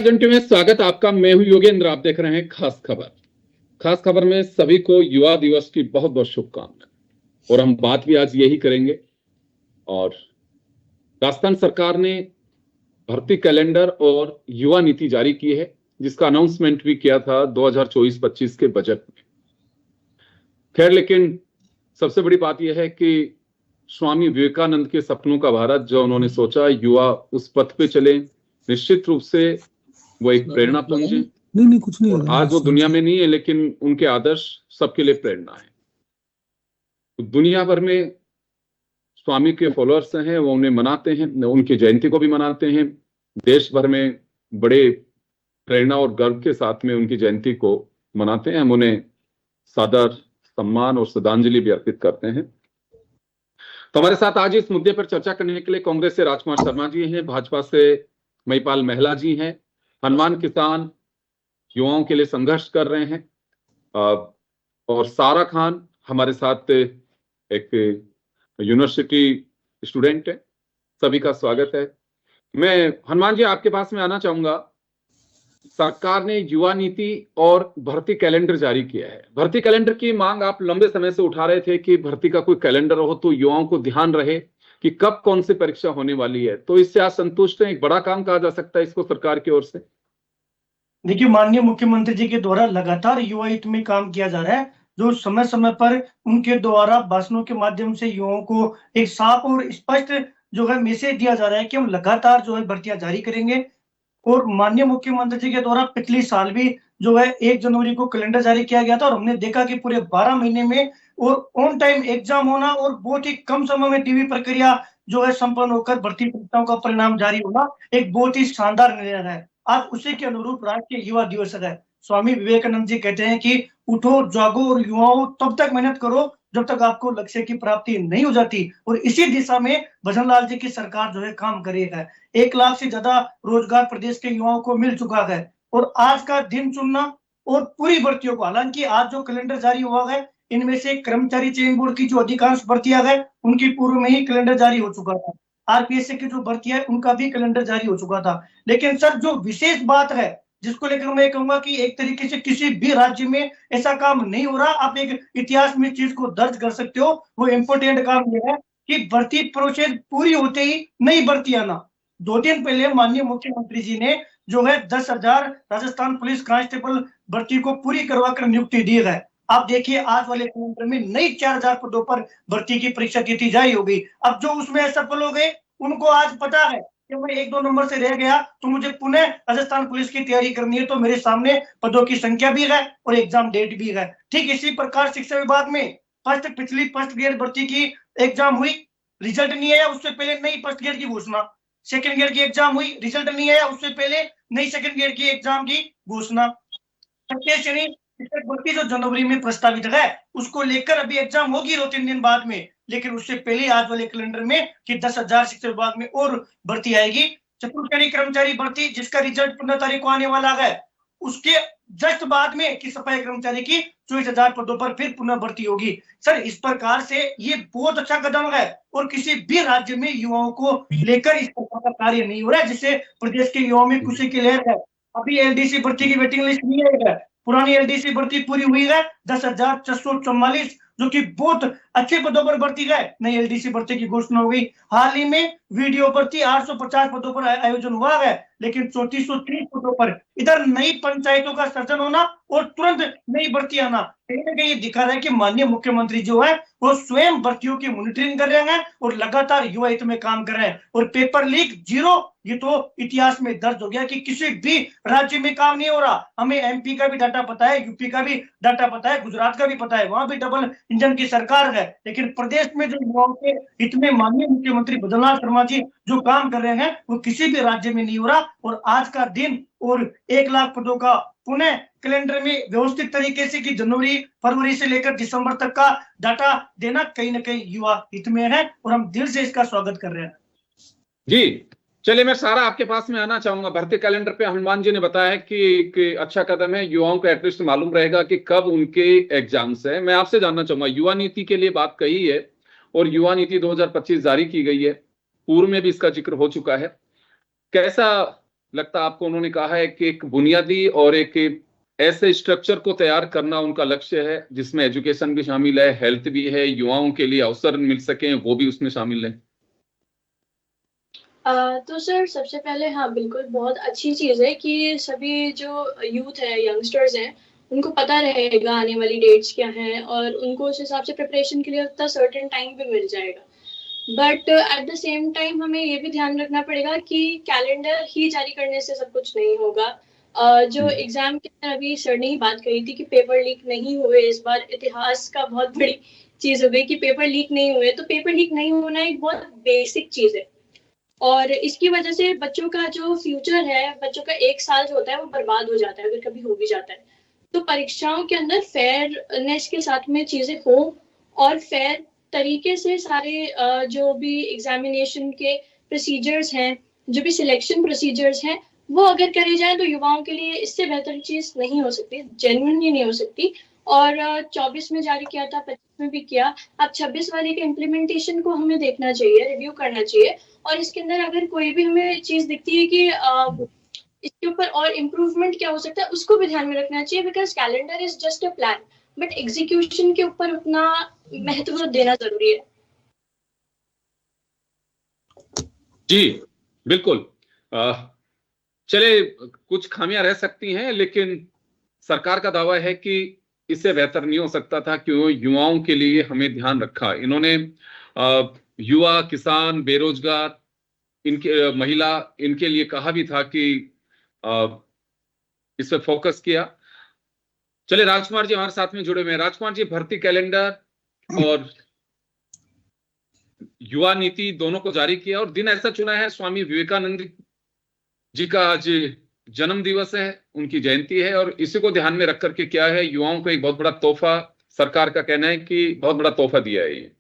घंटे में स्वागत आपका। मैं हूं योगेंद्र। आप देख रहे हैं खास खबर। खास खबर में सभी को युवा दिवस की बहुत बहुत शुभकामनाएं। और हम बात भी आज यही करेंगे। और राजस्थान सरकार ने भर्ती कैलेंडर और युवा नीति जारी की है, जिसका अनाउंसमेंट भी किया था 2024-25 के बजट में। खैर, लेकिन सबसे बड़ी बात यह है कि स्वामी विवेकानंद के सपनों का भारत जो उन्होंने सोचा, युवा उस पथ पे चले, निश्चित रूप से वो एक प्रेरणा पुंज है। नहीं कुछ नहीं। और आज वो दुनिया में नहीं है, लेकिन उनके आदर्श सबके लिए प्रेरणा है। तो दुनिया भर में स्वामी के फॉलोअर्स हैं, वो उन्हें मनाते हैं, उनकी जयंती को भी मनाते हैं। देश भर में बड़े प्रेरणा और गर्व के साथ में उनकी जयंती को मनाते हैं। हम उन्हें सादर सम्मान और श्रद्धांजलि भी अर्पित करते हैं। तो हमारे साथ आज इस मुद्दे पर चर्चा करने के लिए कांग्रेस से राजकुमार शर्मा जी हैं, भाजपा से महिपाल महिला जी हैं, हनुमान किसान युवाओं के लिए संघर्ष कर रहे हैं, और सारा खान हमारे साथ एक यूनिवर्सिटी स्टूडेंट है। सभी का स्वागत है। मैं हनुमान जी आपके पास में आना चाहूंगा। सरकार ने युवा नीति और भर्ती कैलेंडर जारी किया है। भर्ती कैलेंडर की मांग आप लंबे समय से उठा रहे थे कि भर्ती का कोई कैलेंडर हो तो युवाओं को ध्यान रहे कि कब कौन सी परीक्षा होने वाली है। तो इससे आप संतुष्ट हैं? एक बड़ा काम कहा जा सकता है इसको सरकार की ओर से। देखिए, माननीय मुख्यमंत्री जी के द्वारा लगातार युवा हित में काम किया जा रहा है। जो समय समय पर उनके द्वारा भाषणों के माध्यम से युवाओं को एक साफ और स्पष्ट जो है मैसेज दिया जा रहा है कि हम लगातार जो है भर्तियां जारी करेंगे। और माननीय मुख्यमंत्री जी के द्वारा पिछले साल भी जो है 1 जनवरी को कैलेंडर जारी किया गया था और हमने देखा कि पूरे 12 महीने में और ऑन टाइम एग्जाम होना और बहुत ही कम समय में टीवी प्रक्रिया जो है संपन्न होकर भर्ती परीक्षाओं का परिणाम जारी होना एक बहुत ही शानदार निर्णय है। आज उसी के अनुरूप राष्ट्रीय युवा दिवस है। स्वामी विवेकानंद जी कहते हैं कि उठो, जागो और युवाओं तब तक मेहनत करो जब तक आपको लक्ष्य की प्राप्ति नहीं हो जाती। और इसी दिशा में भजनलाल जी की सरकार जो है काम कर रही है। 1 लाख से ज्यादा रोजगार प्रदेश के युवाओं को मिल चुका है। और आज का दिन चुनना और पूरी भर्तियों को, हालांकि आज जो कैलेंडर जारी हुआ है इनमें से कर्मचारी चयन बोर्ड की जो अधिकांश भर्तियां है उनकी पूर्व में ही कैलेंडर जारी हो चुका था। आरपीएससी की जो भर्तियां है उनका भी कैलेंडर जारी हो चुका था। लेकिन सर, जो विशेष बात है जिसको लेकर मैं कहूंगा कि एक तरीके से किसी भी राज्य में ऐसा काम नहीं हो रहा, आप एक इतिहास में चीज को दर्ज कर सकते हो। वो इम्पोर्टेंट काम यह है कि भर्ती प्रोसेस पूरी होते ही नई भर्ती आना। 2 दिन पहले माननीय मुख्यमंत्री जी ने जो है 10,000 राजस्थान पुलिस कांस्टेबल भर्ती को पूरी करवा कर नियुक्ति दी है। आप देखिए, आज वाले कैलेंडर में नई 4,000 पदों पर भर्ती की परीक्षा की जारी होगी। अब जो उसमें असफल हो गए उनको आज पता है कि मैं 1-2 नंबर से रह गया तो मुझे पुनः राजस्थान पुलिस की तैयारी करनी है। तो मेरे सामने पदों की संख्या भी है और एग्जाम डेट भी है। ठीक इसी प्रकार शिक्षा विभाग में पिछली फर्स्ट ग्रेड भर्ती की एग्जाम हुई, रिजल्ट नहीं आया, उससे पहले नई फर्स्ट ग्रेड की घोषणा। सेकंड ग्रेड की एग्जाम हुई, रिजल्ट नहीं आया, उससे पहले नई सेकंड ग्रेड की एग्जाम की घोषणा। तृतीय श्रेणी शिक्षक भर्ती जो जनवरी में प्रस्तावित है उसको लेकर अभी एग्जाम होगी 2-3 दिन बाद में। लेकिन उससे पहले आज वाले कैलेंडर में कि 10,000 शिक्षा विभाग में और भर्ती आएगी। चतुर्थ श्रेणी कर्मचारी भर्ती जिसका रिजल्ट 15 तारीख को आने वाला है, उसके जस्ट बाद में कि सफाई कर्मचारी की 24,000 पदों पर फिर पुनः भर्ती होगी। सर, इस प्रकार से ये बहुत अच्छा कदम है और किसी भी राज्य में युवाओं को लेकर इस प्रकार का कार्य नहीं हो रहा है जिससे प्रदेश के युवाओं में खुशी की लहर है। अभी एलडीसी भर्ती की वेटिंग लिस्ट नहीं है। पुरानी एलडीसी भर्ती पूरी हुई है 10,644, जो कि बहुत अच्छे पदों पर भर्ती है। नई एलडीसी भर्ती की घोषणा हो गई। हाल ही में वीडियो भर्ती 850 पदों पर आयोजन हुआ है, लेकिन 3430 पदों पर इधर नई पंचायतों का सृजन होना और तुरंत नई भर्ती आना कहीं ना कहीं दिखा रहा है कि माननीय मुख्यमंत्री जो है वो स्वयं भर्तियों की मॉनिटरिंग कर रहे हैं और लगातार युवा हित में काम कर रहे हैं। और पेपर लीक 0, ये तो इतिहास में दर्ज हो गया कि किसी भी राज्य में काम नहीं हो रहा। हमें एमपी का भी डाटा पता है, यूपी का भी डाटा पता है, गुजरात का भी पता है, वहां भी डबल इंजन की सरकार है। लेकिन प्रदेश में जो युवाओं के हित में माननीय मुख्यमंत्री भजनलाल शर्मा जी जो काम कर रहे हैं वो किसी भी राज्य में नहीं हो रहा। और आज का दिन और 1 लाख पदों का पुनः कैलेंडर में व्यवस्थित तरीके से कि जनवरी फरवरी से लेकर दिसंबर तक का डाटा देना कहीं ना कहीं युवा हित में है और हम दिल से इसका स्वागत कर रहे हैं। जी चलिए, मैं सारा आपके पास में आना चाहूंगा। भर्ती कैलेंडर पे हनुमान जी ने बताया कि अच्छा कदम है, युवाओं को एटलीस्ट मालूम रहेगा कि कब उनके एग्जाम्स है। मैं आपसे जानना चाहूंगा, युवा नीति के लिए बात कही है और युवा नीति 2025 जारी की गई है, पूर्व में भी इसका जिक्र हो चुका है। कैसा लगता है आपको उन्होंने कहा है कि एक बुनियादी और एक ऐसे स्ट्रक्चर को तैयार करना उनका लक्ष्य है जिसमें एजुकेशन भी शामिल है, हेल्थ भी है, युवाओं के लिए अवसर मिल सके वो भी उसमें शामिल है? तो सर सबसे पहले हाँ बिल्कुल बहुत अच्छी चीज़ है कि सभी जो यूथ है, यंगस्टर्स हैं, उनको पता रहेगा आने वाली डेट्स क्या हैं और उनको उस हिसाब से प्रिपरेशन के लिए उतना सर्टेन टाइम भी मिल जाएगा। But at the same time हमें ये भी ध्यान रखना पड़ेगा कि कैलेंडर ही जारी करने से सब कुछ नहीं होगा। जो एग्जाम के अंदर अभी सर ने ही बात कही थी कि पेपर लीक नहीं हुए, इस बार इतिहास का बहुत बड़ी चीज हो गई कि पेपर लीक नहीं हुए। तो पेपर लीक नहीं होना एक बहुत बेसिक चीज है और इसकी वजह से बच्चों का जो फ्यूचर है, बच्चों का 1 साल जो होता है वो बर्बाद हो जाता है अगर कभी हो भी जाता है। तो परीक्षाओं के अंदर फेयरनेस के साथ में चीजें हो और फेयर तरीके से सारे जो भी एग्जामिनेशन के प्रोसीजर्स हैं, जो भी सिलेक्शन प्रोसीजर्स हैं, वो अगर करे जाए तो युवाओं के लिए इससे बेहतर चीज नहीं हो सकती, जेन्युइनली नहीं हो सकती। और 24 में जारी किया था, 25 में भी किया, अब 26 वाले के इम्प्लीमेंटेशन को हमें देखना चाहिए, रिव्यू करना चाहिए। और इसके अंदर अगर कोई भी हमें चीज दिखती है कि इसके ऊपर और इम्प्रूवमेंट क्या हो सकता है, उसको भी ध्यान में रखना चाहिए, because calendar is just a plan, but execution के ऊपर उतना महत्व देना जरूरी है। जी बिल्कुल। चले, कुछ खामियां रह सकती हैं लेकिन सरकार का दावा है कि इससे बेहतर नहीं हो सकता था, क्यों युवाओं के लिए हमें ध्यान रखा इन्होंने। युवा, किसान, बेरोजगार, इनके महिला, इनके लिए कहा भी था कि इस पे फोकस किया। चले, राजकुमार जी हमारे साथ में जुड़े हुए हैं। राजकुमार जी, भर्ती कैलेंडर और युवा नीति दोनों को जारी किया और दिन ऐसा चुना है, स्वामी विवेकानंद जी का आज जन्म दिवस है, उनकी जयंती है और इसी को ध्यान में रख करके क्या है, युवाओं को एक बहुत बड़ा तोहफा, सरकार का कहना है कि बहुत बड़ा तोहफा दिया है ये।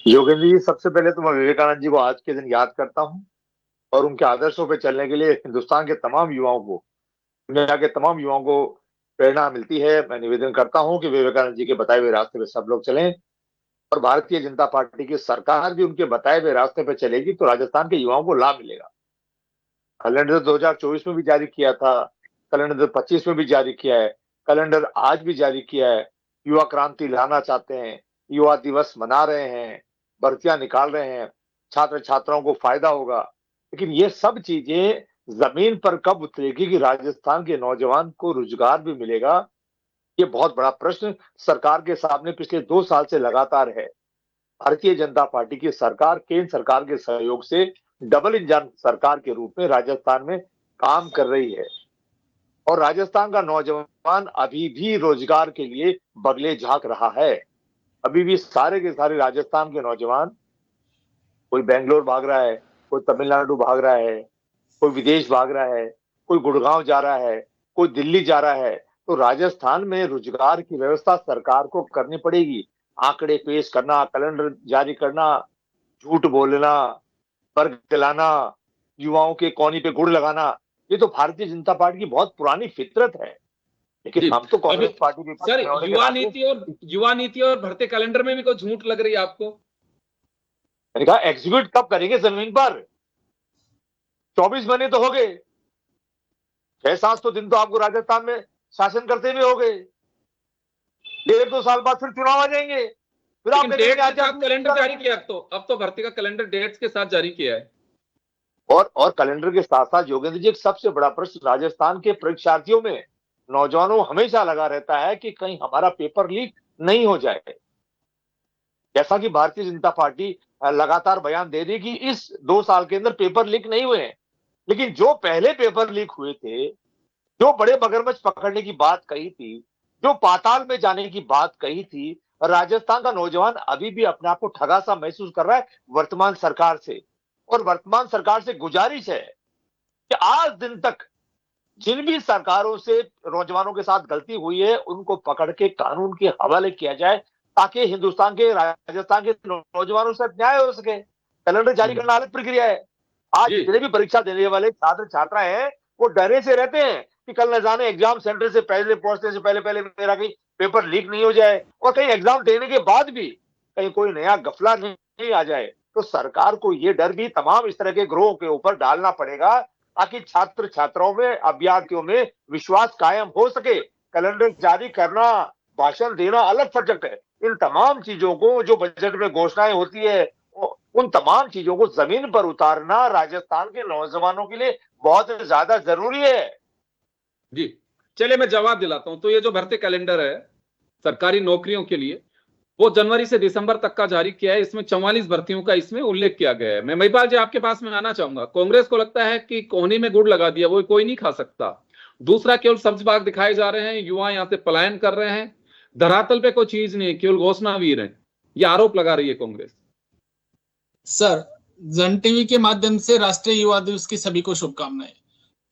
योगेंद्र जी, सबसे पहले तो मैं विवेकानंद जी को आज के दिन याद करता हूं और उनके आदर्शों पर चलने के लिए हिंदुस्तान के तमाम युवाओं को, दुनिया के तमाम युवाओं को प्रेरणा मिलती है। मैं निवेदन करता हूं कि विवेकानंद जी के बताए हुए रास्ते पे सब लोग चलें और भारतीय जनता पार्टी की सरकार भी उनके बताए हुए रास्ते पे चलेगी तो राजस्थान के युवाओं को लाभ मिलेगा। कैलेंडर 2024 में भी जारी किया था, कैलेंडर 2025 में भी जारी किया है, कैलेंडर आज भी जारी किया है। युवा क्रांति लाना चाहते हैं, युवा दिवस मना रहे हैं, भर्तियां निकाल रहे हैं, छात्र छात्राओं को फायदा होगा। लेकिन ये सब चीजें जमीन पर कब उतरेगी कि राजस्थान के नौजवान को रोजगार भी मिलेगा, ये बहुत बड़ा प्रश्न सरकार के सामने पिछले 2 साल से लगातार है। भारतीय जनता पार्टी की सरकार केंद्र सरकार के सहयोग से डबल इंजन सरकार के रूप में राजस्थान में काम कर रही है और राजस्थान का नौजवान अभी भी रोजगार के लिए बगले झांक रहा है। अभी भी सारे के सारे राजस्थान के नौजवान, कोई बेंगलोर भाग रहा है, कोई तमिलनाडु भाग रहा है, कोई विदेश भाग रहा है, कोई गुड़गांव जा रहा है, कोई दिल्ली जा रहा है। तो राजस्थान में रोजगार की व्यवस्था सरकार को करनी पड़ेगी। आंकड़े पेश करना, कैलेंडर जारी करना, झूठ बोलना, वर्ग दिलाना, युवाओं के कोनी पे गुड़ लगाना, ये तो भारतीय जनता पार्टी की बहुत पुरानी फितरत है। लेकिन हम तो कांग्रेस पार्टी के सर, युवा नीति और भर्ती कैलेंडर में भी कोई झूठ लग रही है आपको? मैंने कहा एग्जीक्यूट कब करेंगे जमीन पर? 24 महीने तो हो गए, 6-7 तो दिन तो आपको राजस्थान में शासन करते हुए हो गए। 1.5-2 साल बाद फिर चुनाव आ जाएंगे, फिर आप कैलेंडर जारी किया। अब तो भर्ती का कैलेंडर डेट्स के साथ जारी किया है और कैलेंडर के साथ साथ योगेंद्र जी, एक सबसे बड़ा प्रश्न राजस्थान के परीक्षार्थियों में, नौजवानों हमेशा लगा रहता है कि कहीं हमारा पेपर लीक नहीं हो जाए। जैसा कि भारतीय जनता पार्टी लगातार बयान दे रही कि इस 2 साल के अंदर पेपर लीक नहीं हुए हैं, लेकिन जो पहले पेपर लीक हुए थे, जो बड़े मगरमच्छ पकड़ने की बात कही थी, जो पाताल में जाने की बात कही थी, राजस्थान का नौजवान अभी भी अपने आप को ठगा सा महसूस कर रहा है वर्तमान सरकार से। और वर्तमान सरकार से गुजारिश है कि आज दिन तक जिन भी सरकारों से नौजवानों के साथ गलती हुई है उनको पकड़ के कानून के हवाले किया जाए ताकि हिंदुस्तान के, राजस्थान के नौजवानों से न्याय हो सके। कैलेंडर जारी करना अलग प्रक्रिया है। आज जितने भी परीक्षा देने वाले छात्र छात्रा हैं वो डरे से रहते हैं कि कल न जाने एग्जाम सेंटर से पहले पहुंचने से पहले मेरा कहीं पेपर लीक नहीं हो जाए और कहीं एग्जाम देने के बाद भी कहीं कोई नया गफला नहीं आ जाए। तो सरकार को ये डर भी तमाम इस तरह के ग्रोहों के ऊपर डालना पड़ेगा ताकि छात्र छात्राओं में, अभ्यर्थियों में विश्वास कायम हो सके। कैलेंडर जारी करना, भाषण देना अलग सब्जेक्ट है। इन तमाम चीजों को, जो बजट में घोषणाएं होती है, उन तमाम चीजों को जमीन पर उतारना राजस्थान के नौजवानों के लिए बहुत ज्यादा जरूरी है। जी, चलिए मैं जवाब दिलाता हूं। तो ये जो भर्ती कैलेंडर है सरकारी नौकरियों के लिए, वो जनवरी से दिसंबर तक का जारी किया है। इसमें 44 भर्तियों का इसमें उल्लेख किया गया है। मैं महिपाल जी आपके पास में आना चाहूंगा। कांग्रेस को लगता है कि कोहनी में गुड़ लगा दिया, वो कोई नहीं खा सकता। दूसरा, केवल सब्ज बाग दिखाए जा रहे हैं, युवा यहां से पलायन कर रहे हैं, धरातल पे कोई चीज नहीं है, केवल घोषणावीर है, ये आरोप लगा रही है कांग्रेस। सर, जन टीवी के माध्यम से राष्ट्रीय युवा दिवस की सभी को शुभकामनाएं।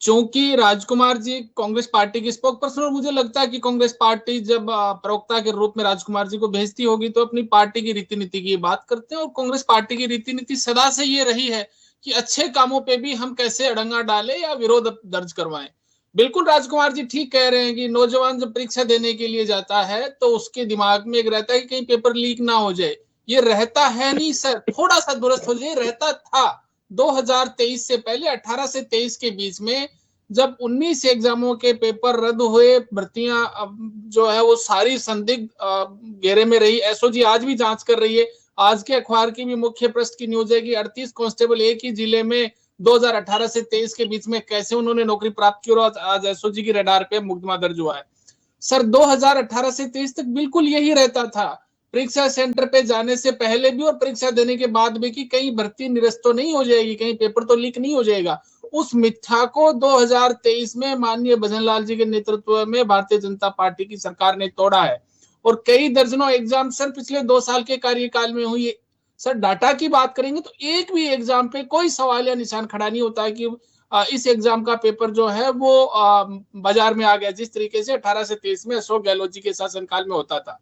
चूंकि राजकुमार जी कांग्रेस पार्टी के स्पोक पर्सन, और मुझे लगता है कि कांग्रेस पार्टी जब प्रवक्ता के रूप में राजकुमार जी को भेजती होगी तो अपनी पार्टी की रीति नीति की बात करते हैं। और कांग्रेस पार्टी की रीति नीति सदा से ये रही है कि अच्छे कामों पे भी हम कैसे अड़ंगा डालें या विरोध दर्ज करवाएं। बिल्कुल राजकुमार जी ठीक कह रहे हैं कि नौजवान जब परीक्षा देने के लिए जाता है तो उसके दिमाग में एक रहता है कि कहीं पेपर लीक ना हो जाए। ये रहता है नहीं सर, थोड़ा सा दुरुस्त हो जाए, रहता था 2023 से पहले। 18 से 23 के बीच में जब 19 एग्जामों के पेपर रद्द हुए, भर्तियां जो है वो सारी संदिग्ध घेरे में रही। एसओजी आज भी जांच कर रही है। आज के अखबार की भी मुख्य पृष्ठ की न्यूज है कि 38 कांस्टेबल एक ही जिले में 2018 से 23 के बीच में कैसे उन्होंने नौकरी प्राप्त की, और आज एसओजी की रडार पे मुकदमा दर्ज हुआ है। सर 2018 से 23 तक बिल्कुल यही रहता था, परीक्षा सेंटर पे जाने से पहले भी और परीक्षा देने के बाद भी, कि कहीं भर्ती निरस्त तो नहीं हो जाएगी, कहीं पेपर तो लीक नहीं हो जाएगा। उस मिथ्या को 2023 में माननीय भजनलाल जी के नेतृत्व में भारतीय जनता पार्टी की सरकार ने तोड़ा है। और कई दर्जनों एग्जाम सर पिछले 2 साल के कार्यकाल में हुई। सर डाटा की बात करेंगे तो एक भी एग्जाम पे कोई सवाल या निशान खड़ा नहीं होता है कि इस एग्जाम का पेपर जो है वो बाजार में आ गया, जिस तरीके से 18 से 23 में अशोक गहलोत जी के शासनकाल में होता था।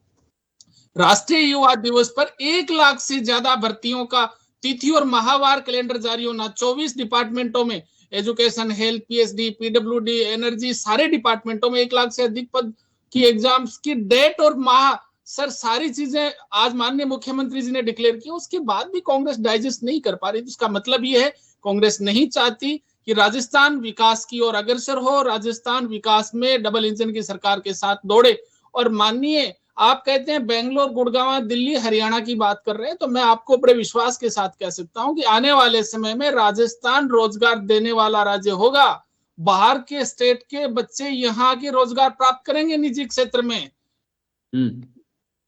राष्ट्रीय युवा दिवस पर 1 लाख से ज्यादा भर्तियों का तिथि और माहवार कैलेंडर जारी होना, 24 डिपार्टमेंटों में, education, health, PhD, PWD, energy, सारे डिपार्टमेंटों में 1 लाख से अधिक पद की एग्जाम्स की डेट और माह, सर सारी चीजें आज माननीय मुख्यमंत्री जी ने डिक्लेयर की। उसके बाद भी कांग्रेस डाइजेस्ट नहीं कर पा रही। इसका मतलब ये है कांग्रेस नहीं चाहती कि राजस्थान विकास की ओर अग्रसर हो, राजस्थान विकास में डबल इंजन की सरकार के साथ दौड़े। और माननीय आप कहते हैं बेंगलोर, गुड़गांव, दिल्ली, हरियाणा की बात कर रहे हैं, तो मैं आपको बड़े विश्वास के साथ कह सकता हूं कि आने वाले समय में राजस्थान रोजगार देने वाला राज्य होगा। बाहर के स्टेट के बच्चे यहाँ के रोजगार प्राप्त करेंगे निजी क्षेत्र में।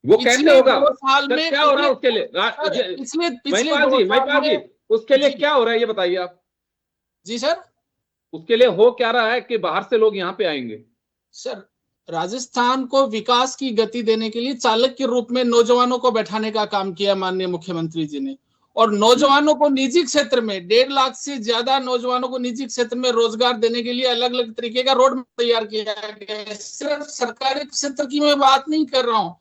वो कैसे होगा? 2 साल में क्या हो रहा है उसके लिए? महिपाल जी उसके लिए क्या हो रहा है ये बताइए आप। जी सर, उसके लिए हो क्या रहा है कि बाहर से लोग यहाँ पे आएंगे? सर राजस्थान को विकास की गति देने के लिए चालक के रूप में नौजवानों को बैठाने का काम किया माननीय मुख्यमंत्री जी ने। और नौजवानों को निजी क्षेत्र में 1.5 लाख से ज्यादा नौजवानों को निजी क्षेत्र में रोजगार देने के लिए अलग अलग तरीके का रोड मैप तैयार किया गया है। सिर्फ सरकारी क्षेत्र की मैं बात नहीं कर रहा हूँ,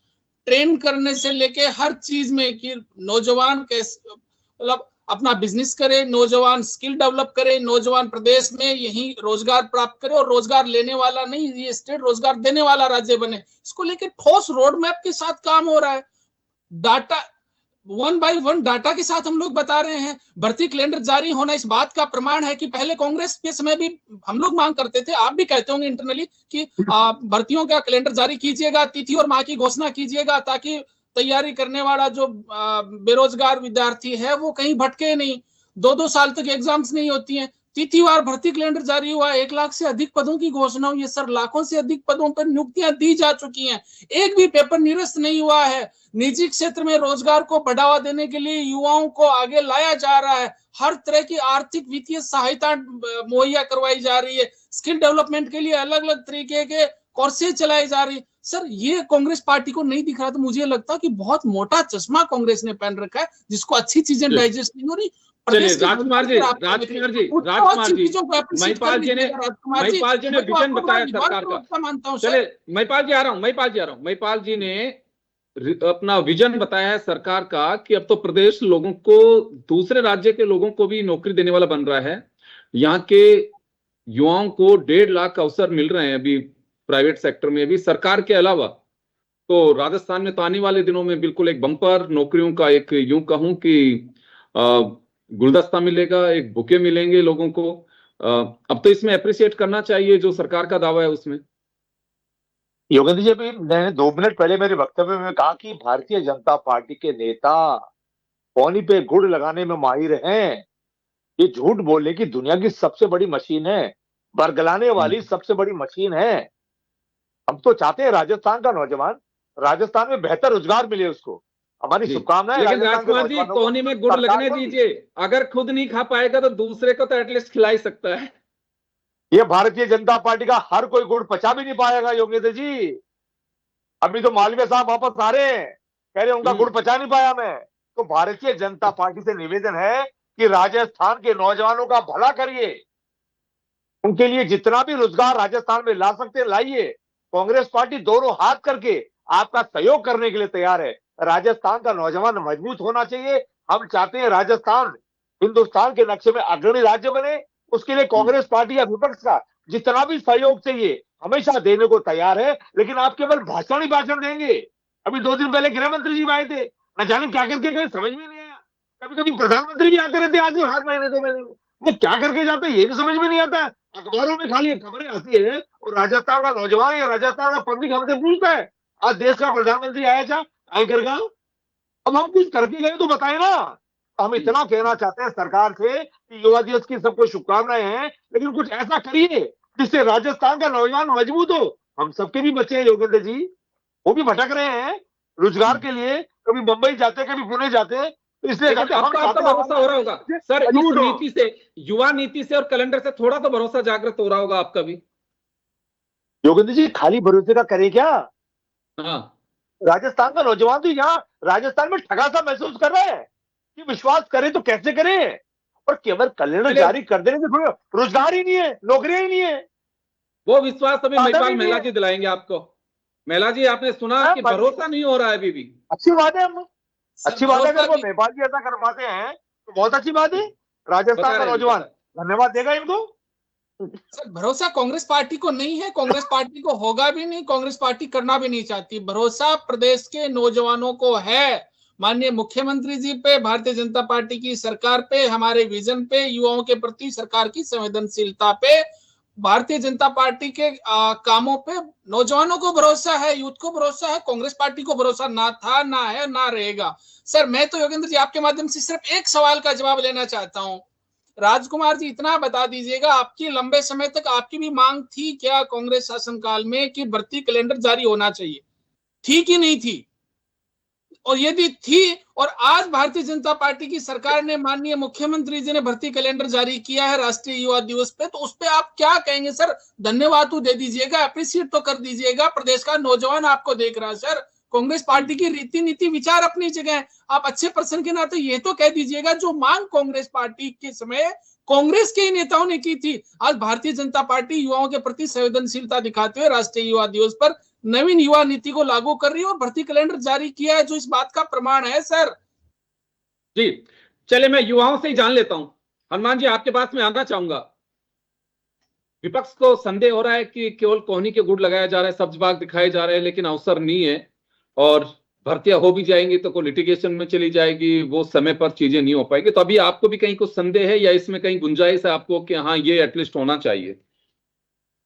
ट्रेन करने से लेके हर चीज में कि नौजवान कैसे मतलब अपना बिजनेस करे, नौजवान स्किल डेवलप करे, नौजवान प्रदेश में यही रोजगार प्राप्त करे और रोजगार लेने वाला नहीं, ये स्टेट रोजगार देने वाला राज्य बने। इसको लेके ठोस रोड मैप के साथ काम हो रहा है। डाटा 1 by 1 डाटा के साथ हम लोग बता रहे हैं। भर्ती कैलेंडर जारी होना इस बात का प्रमाण है कि पहले कांग्रेस के समय भी हम लोग मांग करते थे, आप भी कहते होंगे इंटरनली कि भर्तियों का कैलेंडर जारी कीजिएगा, तिथि और माह की घोषणा कीजिएगा, ताकि तैयारी करने वाला जो बेरोजगार विद्यार्थी है वो कहीं भटके नहीं। 2-2 साल तक एग्जाम्स नहीं होती हैं। तिथिवार भर्ती कैलेंडर जारी हुआ, 1 लाख से अधिक पदों की घोषणा हुई है। सर लाखों से अधिक पदों पर नियुक्तियां दी जा चुकी हैं, एक भी पेपर निरस्त नहीं हुआ है। निजी क्षेत्र में रोजगार को बढ़ावा देने के लिए युवाओं को आगे लाया जा रहा है। हर तरह की आर्थिक वित्तीय सहायता मुहैया करवाई जा रही है। स्किल डेवलपमेंट के लिए अलग अलग तरीके के कोर्सेज चलाई जा रही है। सर ये कांग्रेस पार्टी को नहीं दिख रहा, तो मुझे लगता है कि बहुत मोटा चश्मा कांग्रेस ने पहन रखा है, जिसको अच्छी चीजें डाइजेस्ट नहीं हो रही। चलिए राजकुमार जी महिपाल जी ने विजन बताया सरकार का। मानता हूँ चलिए महिपाल जी आ रहा हूँ। महिपाल जी ने अपना विजन बताया है सरकार का कि अब तो प्रदेश लोगों को, दूसरे राज्य के लोगों को भी नौकरी देने वाला बन रहा है। यहाँ के युवाओं को 1.5 लाख अवसर मिल रहे हैं अभी प्राइवेट सेक्टर में भी सरकार के अलावा। तो राजस्थान में तो आने वाले दिनों में बिल्कुल एक बम्पर नौकरियों का, एक यूं कहूं कि गुलदस्ता मिलेगा, एक बुके मिलेंगे लोगों को। अब तो इसमें अप्रिशिएट करना चाहिए जो सरकार का दावा है उसमें। योगेंद्र जी, अभी मैंने 2 मिनट पहले मेरे वक्तव्य में कहा कि भारतीय जनता पार्टी के नेता पौनी पे गुड़ लगाने में माहिर हैं। ये झूठ बोलने की दुनिया की सबसे बड़ी मशीन है, बरगलाने वाली सबसे बड़ी मशीन है। हम तो चाहते हैं राजस्थान का नौजवान राजस्थान में बेहतर रोजगार मिले उसको। हमारी जी। शुभकामनाएं लेकिन राजस्थान के राजकुमार जी, नौजवानों को। कोहनी में गुड़ सरकार लगने को भी। दीजिए, अगर खुद नहीं खा पाएगा तो दूसरे को तो एटलीस्ट खिला ही सकता है। ये भारतीय जनता पार्टी का हर कोई गुड़ पचा भी नहीं पाएगा योगेंद्र जी। अभी तो मालवीय साहब वापस आ रहे हैं, कह रहे उनका गुड़ पचा नहीं पाया मैं। तो भारतीय जनता पार्टी से निवेदन है कि राजस्थान के नौजवानों का भला करिए, उनके लिए जितना भी रोजगार राजस्थान में ला सकते हैं लाइए। कांग्रेस पार्टी दोनों हाथ करके आपका सहयोग करने के लिए तैयार है। राजस्थान का नौजवान मजबूत होना चाहिए। हम चाहते हैं राजस्थान हिंदुस्तान के नक्शे में अग्रणी राज्य बने। उसके लिए कांग्रेस पार्टी या विपक्ष का जितना भी सहयोग चाहिए हमेशा देने को तैयार है। लेकिन आप केवल भाषण ही भाषण देंगे। अभी 2 दिन पहले गृह मंत्री जी आए थे, न जाने क्या करके गए, समझ में नहीं आया। कभी कभी प्रधानमंत्री भी आते रहते, आज 7 महीने 2 महीने वो क्या करके जाते हैं ये भी समझ में नहीं आता। अखबारों में खाली खबरें आती है और राजस्थान का नौजवान या राजस्थान का पब्लिक हमसे पूछता है आज देश का प्रधानमंत्री आया था आयकर का, अब हम कुछ करके गए तो बताए ना। हम इतना कहना चाहते हैं सरकार से कि युवा दिवस की सबको शुभकामनाएं हैं, लेकिन कुछ ऐसा करिए जिससे राजस्थान का नौजवान मजबूत हो। हम सबके भी बच्चे हैं योगेंद्र जी, वो भी भटक रहे हैं रोजगार के लिए, कभी मुंबई जाते हैं कभी पुणे जाते हैं। तो इसलिए लेकिन अब तो आपका भरोसा हो रहा होगा सर, इस नीति से, युवा नीति से और कैलेंडर से थोड़ा तो भरोसा जागृत हो रहा होगा आपका भी। योगेंद्र जी, खाली भरोसे का करें क्या? हाँ, राजस्थान का नौजवान तो यहाँ राजस्थान में ठगा सा महसूस कर रहा है कि विश्वास करे तो कैसे करें। और केवल कैलेंडर जारी कर देने से थोड़ा रोजगार ही नहीं है, नौकरियां ही नहीं है। वो विश्वास अभी आदमी महिपाल नहीं महिला है। जी दिलाएंगे आपको। महिला जी, आपने सुना कि भरोसा नहीं हो रहा है अभी भी। अच्छी बात है, हम अच्छी बात है। अगर वो भरोसा नेपाल जी ऐसा कर पाते हैं तो बहुत अच्छी बात है। राजस्थान बता का रहे हैं, नौजवान धन्यवाद देगा इनको। सर, भरोसा कांग्रेस पार्टी को नहीं है, कांग्रेस पार्टी को होगा भी नहीं, कांग्रेस पार्टी करना भी नहीं चाहती। भरोसा प्रदेश के नौजवानों को है, माननीय मुख्यमंत्री जी पे, भारतीय जनता पार्टी की सरकार पे, हमारे विजन पे, युवाओं के प्रति सरकार की संवेदनशीलता पे, भारतीय जनता पार्टी के कामों पे नौजवानों को भरोसा है, यूथ को भरोसा है। कांग्रेस पार्टी को भरोसा ना था, ना है, ना रहेगा। सर, मैं तो योगेंद्र जी आपके माध्यम से सिर्फ एक सवाल का जवाब लेना चाहता हूं। राजकुमार जी, इतना बता दीजिएगा, आपकी लंबे समय तक आपकी भी मांग थी क्या कांग्रेस शासनकाल में कि भर्ती कैलेंडर जारी होना चाहिए? थी कि नहीं थी? और यदि थी और आज भारतीय जनता पार्टी की सरकार ने, माननीय मुख्यमंत्री जी ने भर्ती कैलेंडर जारी किया है राष्ट्रीय युवा दिवस पे, तो उस पे आप क्या कहेंगे सर? धन्यवाद तो दे दीजिएगा, अप्रिशिएट तो कर दीजिएगा। प्रदेश का नौजवान आपको देख रहा है सर। कांग्रेस पार्टी की रीति नीति विचार अपनी जगह है। आप अच्छे पर्सन के नाते ये तो कह दीजिएगा जो मांग कांग्रेस पार्टी के समय कांग्रेस के ही नेताओं ने की थी, आज भारतीय जनता पार्टी युवाओं के प्रति संवेदनशीलता दिखाते हुए राष्ट्रीय युवा दिवस पर नवीन युवा नीति को लागू कर रही है और भर्ती कैलेंडर जारी किया है, जो इस बात का प्रमाण है सर। जी, चले मैं युवाओं से ही जान लेता हूं। हनुमान जी, आपके पास में आना चाहूंगा। विपक्ष को संदेह हो रहा है कि केवल कोहनी के गुड़ लगाया जा रहा है, सब्ज बाग दिखाए जा रहे हैं, लेकिन अवसर नहीं है और भर्तियां हो भी जाएंगी तो कोई लिटिगेशन में चली जाएगी, वो समय पर चीजें नहीं हो पाएगी। तो अभी आपको भी कहीं कुछ संदेह है या इसमें कहीं गुंजाइश है आपको कि हाँ ये एटलीस्ट होना चाहिए?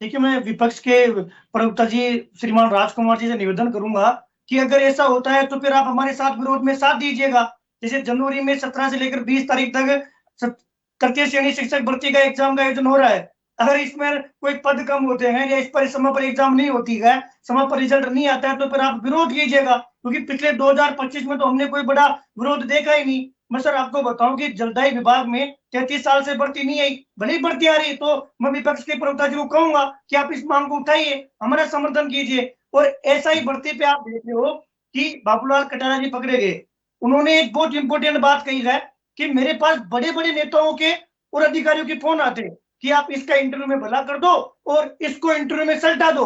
देखिए, मैं विपक्ष के प्रवक्ता जी श्रीमान राजकुमार जी से निवेदन करूंगा कि अगर ऐसा होता है तो फिर आप हमारे साथ विरोध में साथ दीजिएगा। जैसे जनवरी में 17 से लेकर 20 तारीख तक तृतीय श्रेणी शिक्षक भर्ती का एग्जाम का आयोजन हो रहा है। अगर इसमें कोई पद कम होते हैं या इस पर समय पर एग्जाम नहीं होती है, समय पर रिजल्ट नहीं आता है, तो फिर आप विरोध कीजिएगा, क्योंकि पिछले 2025 में तो हमने कोई बड़ा विरोध देखा ही नहीं। मैं सर आपको बताऊं कि जलदाई विभाग में 33 साल से भर्ती नहीं आई, भले ही भर्ती आ रही, तो मैं विपक्ष के प्रवक्ता जी को कहूंगा कि आप इस मांग को उठाइए, हमारा समर्थन कीजिए। और ऐसा ही भर्ती पे आप देखते हो कि बाबूलाल कटारिया जी पकड़े गए, उन्होंने एक बहुत इंपॉर्टेंट बात कही है कि मेरे पास बड़े बड़े नेताओं के और अधिकारियों के फोन आते हैं कि आप इसका इंटरव्यू में भला कर दो और इसको इंटरव्यू में सल्टा दो।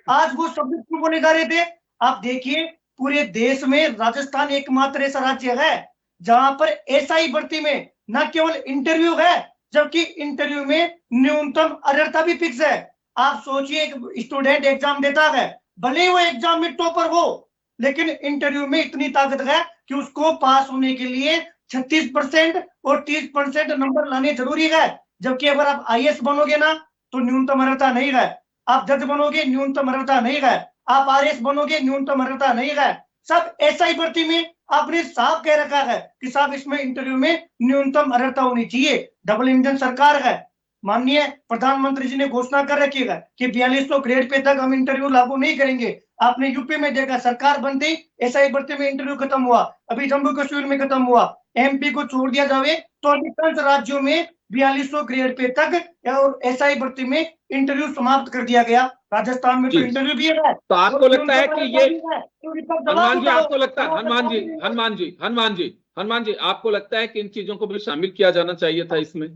आज वो शब्द क्यों बोले जा रहे थे? आप देखिए, पूरे देश में राजस्थान एकमात्र ऐसा राज्य है जहां पर एसआई भर्ती में न केवल इंटरव्यू है, जबकि इंटरव्यू में न्यूनतम अर्हता भी फिक्स है। आप सोचिए, एक स्टूडेंट एग्जाम देता है, भले वो एग्जाम में टॉपर हो, लेकिन इंटरव्यू में इतनी ताकत है कि उसको पास होने के लिए 36% और 30% नंबर लाने जरूरी है। जबकि अगर आप IAS बनोगे ना तो न्यूनतम अर्हता नहीं है, आप जज बनोगे न्यूनतम अर्हता नहीं है, आप RS बनोगे न्यूनतम अर्हता नहीं है। सब SI भर्ती में आपने साफ कह रखा है कि साहब इसमें इंटरव्यू में न्यूनतम अर्हता होनी चाहिए। डबल इंजन सरकार है, माननीय प्रधानमंत्री जी ने घोषणा कर रखी है कि 4200 ग्रेड पे तक हम इंटरव्यू लागू नहीं करेंगे। आपने यूपी में देखा, सरकार बनते ही SI भर्ती में इंटरव्यू खत्म हुआ, अभी जम्मू कश्मीर में खत्म हुआ। MP को छोड़ दिया जाए तो अधिकांश राज्यों में 4200 ग्रेड पे तक और SI भर्ती में इंटरव्यू समाप्त कर दिया गया। राजस्थान में तो जी। इंटरव्यू भी है। तो आपको लगता है कि ये हनुमान हनुमान जी, आपको लगता है हनुमान जी आपको लगता है कि इन चीजों को भी शामिल किया जाना चाहिए था इसमें?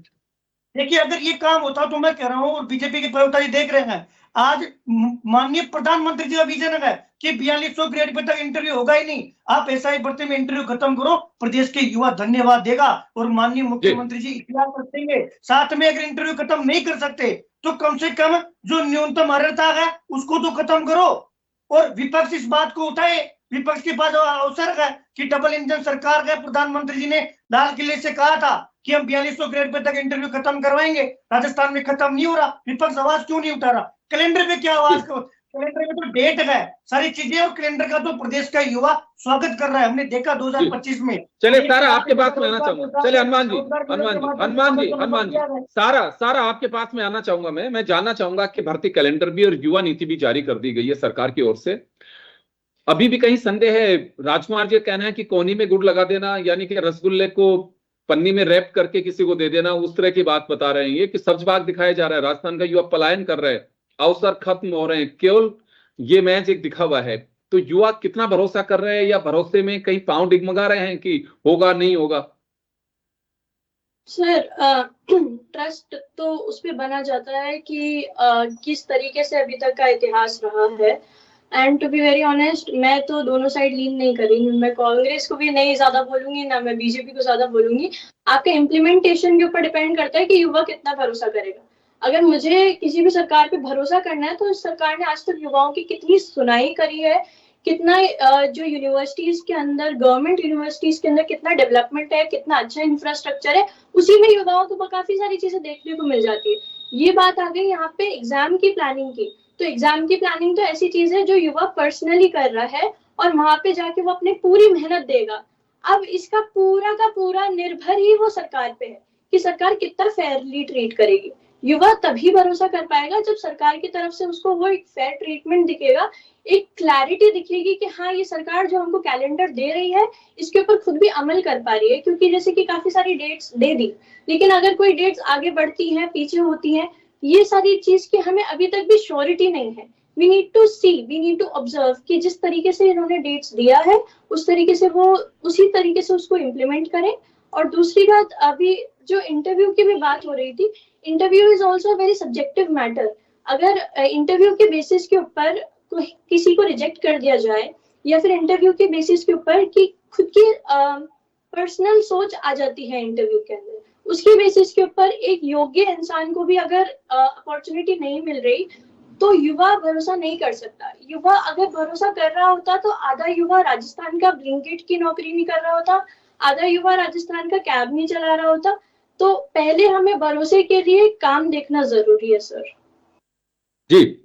देखिए, अगर ये काम होता तो मैं कह रहा हूँ, और बीजेपी के प्रवक्ता जी देख रहे हैं, आज माननीय प्रधानमंत्री जी का विजन है कि 4200 ग्रेड पे तक इंटरव्यू होगा ही नहीं। आप SI भर्ती में इंटरव्यू खत्म करो, प्रदेश के युवा धन्यवाद देगा और माननीय मुख्यमंत्री जी इतिहास रखेंगे। साथ में अगर इंटरव्यू खत्म नहीं कर सकते तो कम से कम जो न्यूनतम अर्हता है उसको तो खत्म करो। और विपक्ष इस बात को उठाए, विपक्ष के पास अवसर है कि डबल इंजन सरकार है। प्रधानमंत्री जी ने लाल किले से कहा था कि हम 4200 ग्रेड पे तक इंटरव्यू खत्म करवाएंगे, राजस्थान में खत्म नहीं हो रहा। विपक्ष आवाज क्यों नहीं उठा रहा? कैलेंडर पे क्या आवाज, कैलेंडर में तो डेट है, सारी चीजें, और कैलेंडर का तो प्रदेश का युवा स्वागत कर रहा है। हमने देखा 2025 में। चलिए सारा आपके पास में आना चाहूंगा। चलिए हनुमान जी सारा आपके पास में आना चाहूंगा। मैं जानना चाहूंगा कि भर्ती कैलेंडर भी और युवा नीति भी जारी कर दी गई है सरकार की ओर से। अभी भी कहीं संदेह है? राजकुमार जी कहना है कि कोनी में गुड़ लगा देना, यानी कि रसगुल्ले को पन्नी में रैप करके किसी को दे देना, उस तरह की बात बता रहे हैं। ये कि सब्ज बाग दिखाया जा रहा है, राजस्थान का युवा पलायन कर रहे हैं, अवसर खत्म हो रहे हैं, केवल ये मैच एक दिखा हुआ है। तो युवा कितना भरोसा कर रहे हैं, या भरोसे में कहीं पांव डिगमगा रहे हैं कि होगा नहीं होगा? सर, ट्रस्ट तो उस पे बना जाता है कि किस तरीके से अभी तक का इतिहास रहा है। And to be very honest, मैं तो दोनों साइड लीन नहीं करूंगी। मैं कांग्रेस को भी नहीं ज्यादा बोलूंगी, ना मैं बीजेपी को ज्यादा बोलूंगी। आपके इम्प्लीमेंटेशन के ऊपर डिपेंड करता है कि युवा कितना भरोसा करेगा। अगर मुझे किसी भी सरकार पे भरोसा करना है तो इस सरकार ने आज तक युवाओं की कितनी सुनाई करी है, कितना जो यूनिवर्सिटीज के अंदर, गवर्नमेंट यूनिवर्सिटीज के अंदर कितना डेवलपमेंट है, कितना अच्छा इंफ्रास्ट्रक्चर है, उसी में युवाओं को काफी सारी चीजें देखने को मिल जाती है। ये बात आ गई यहाँ पे एग्जाम की प्लानिंग की। तो एग्जाम की प्लानिंग तो ऐसी चीज है जो युवा पर्सनली कर रहा है और वहां पे जाके वो अपनी पूरी मेहनत देगा। अब इसका पूरा का पूरा निर्भर ही वो सरकार पे है कि सरकार कितना फेयरली ट्रीट करेगी। युवा तभी भरोसा कर पाएगा जब सरकार की तरफ से उसको वो एक फेयर ट्रीटमेंट दिखेगा, एक क्लैरिटी दिखेगी कि हाँ, ये सरकार जो हमको कैलेंडर दे रही है इसके ऊपर खुद भी अमल कर पा रही है। क्योंकि जैसे कि काफी सारी डेट्स दे दी, लेकिन अगर कोई डेट्स आगे बढ़ती हैं, पीछे होती हैं, ये सारी चीज की हमें अभी तक भी श्योरिटी नहीं है। We need to see, we need to observe कि जिस तरीके से इन्होंने डेट्स दिया है उस तरीके से वो उसी तरीके से उसको इम्प्लीमेंट करें। और दूसरी बात, अभी जो इंटरव्यू की भी बात हो रही थी, interview is also very subjective matter. अगर इंटरव्यू के बेसिस के ऊपर किसी को रिजेक्ट कर दिया जाए, या फिर इंटरव्यू के बेसिस के ऊपर कि खुद की पर्सनल सोच आ जाती है इंटरव्यू के अंदर, उसके बेसिस के ऊपर एक योग्य इंसान को भी अगर अपॉर्चुनिटी नहीं मिल रही तो युवा भरोसा नहीं कर सकता। युवा अगर भरोसा कर रहा होता तो आधा युवा राजस्थान का ब्लिंकिट की नौकरी नहीं कर रहा होता, आधा युवा राजस्थान का कैब नहीं चला रहा होता। तो पहले हमें भरोसे के लिए काम देखना जरूरी है सर। जी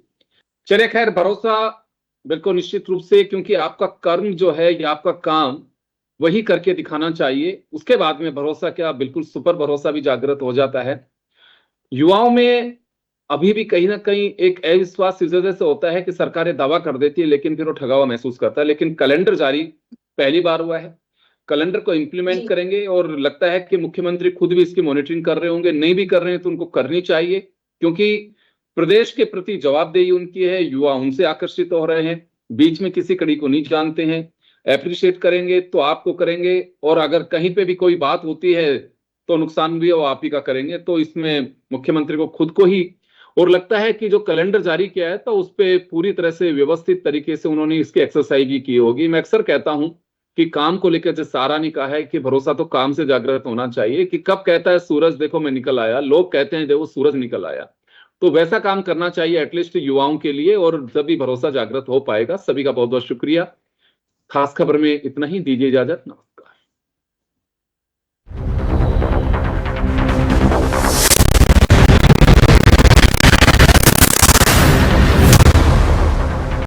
चलिए, खैर भरोसा बिल्कुल निश्चित रूप से, क्योंकि आपका कर्म जो है या आपका काम वही करके दिखाना चाहिए। उसके बाद में भरोसा क्या, बिल्कुल सुपर भरोसा भी जागृत हो जाता है। युवाओं में अभी भी कहीं ना कहीं एक अविश्वास इस वजह से होता है कि सरकारें दावा कर देती है लेकिन फिर वो ठगा हुआ महसूस करता है। लेकिन कैलेंडर जारी पहली बार हुआ है, कैलेंडर को इंप्लीमेंट करेंगे और लगता है कि मुख्यमंत्री खुद भी इसकी मॉनिटरिंग कर रहे होंगे। नहीं भी कर रहे हैं तो उनको करनी चाहिए, क्योंकि प्रदेश के प्रति जवाबदेही उनकी है। युवा उनसे आकर्षित हो रहे हैं, बीच में किसी कड़ी को नहीं जानते हैं। एप्रिशिएट करेंगे तो आपको करेंगे, और अगर कहीं पे भी कोई बात होती है तो नुकसान भी वो आप ही का करेंगे। तो इसमें मुख्यमंत्री को खुद को ही, और लगता है कि जो कैलेंडर जारी किया है तो उस पर पूरी तरह से व्यवस्थित तरीके से उन्होंने इसकी एक्सरसाइज भी की होगी। मैं अक्सर कहता हूं कि काम को लेकर जैसे सारा ने कहा है कि भरोसा तो काम से जागृत होना चाहिए, कि कब कहता है सूरज देखो मैं निकल आया, लोग कहते हैं देखो सूरज निकल आया। तो वैसा काम करना चाहिए एटलीस्ट युवाओं के लिए, और जब भी भरोसा जागृत हो पाएगा। सभी का बहुत बहुत शुक्रिया। खास खबर में इतना ही, दीजिए इजाजत।